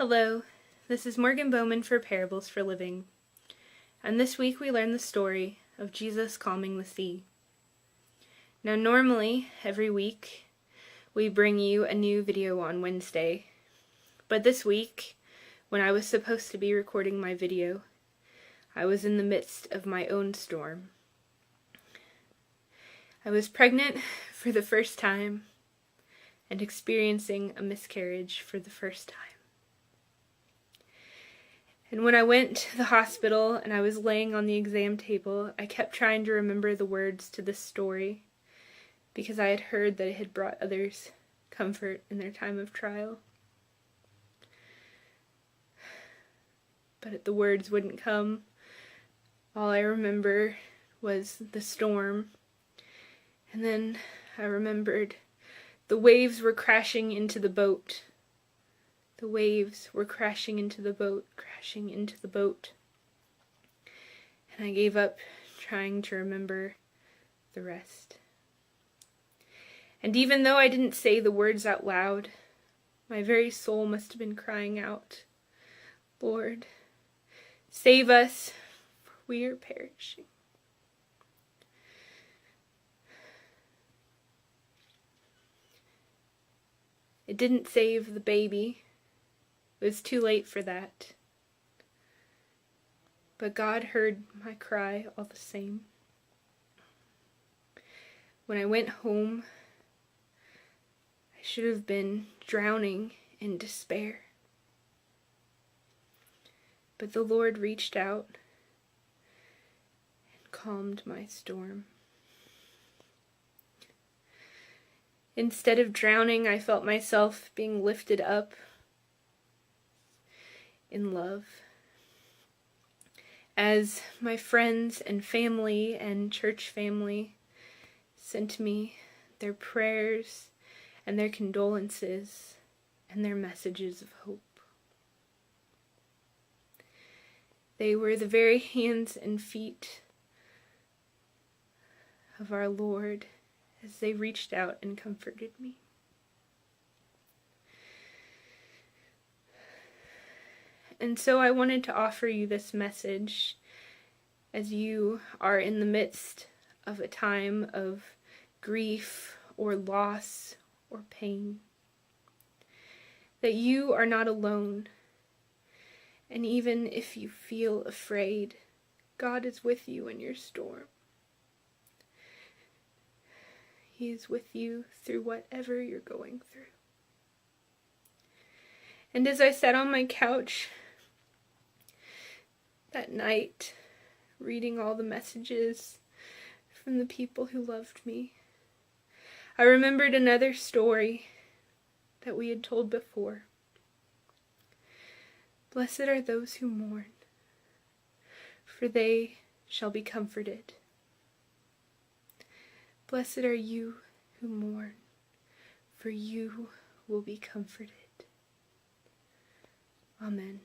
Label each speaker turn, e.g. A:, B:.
A: Hello, this is Morgan Bowman for Parables for Living, and this week we learn the story of Jesus calming the sea. Now normally, every week, we bring you a new video on Wednesday, but this week, when I was supposed to be recording my video, I was in the midst of my own storm. I was pregnant for the first time and experiencing a miscarriage for the first time. And when I went to the hospital and I was laying on the exam table, I kept trying to remember the words to this story because I had heard that it had brought others comfort in their time of trial. But the words wouldn't come. All I remember was the storm. And then I remembered the waves were crashing into the boat. The waves were crashing into the boat, crashing into the boat. And I gave up trying to remember the rest. And even though I didn't say the words out loud, my very soul must have been crying out, "Lord, save us, for we are perishing." It didn't save the baby. It was too late for that. But God heard my cry all the same. When I went home, I should have been drowning in despair. But the Lord reached out and calmed my storm. Instead of drowning, I felt myself being lifted up in love. As my friends and family and church family sent me their prayers and their condolences and their messages of hope. They were the very hands and feet of our Lord as they reached out and comforted me. And so I wanted to offer you this message as you are in the midst of a time of grief or loss or pain. That you are not alone. And even if you feel afraid, God is with you in your storm. He is with you through whatever you're going through. And as I sat on my couch that night, reading all the messages from the people who loved me, I remembered another story that we had told before. Blessed are those who mourn, for they shall be comforted. Blessed are you who mourn, for you will be comforted. Amen.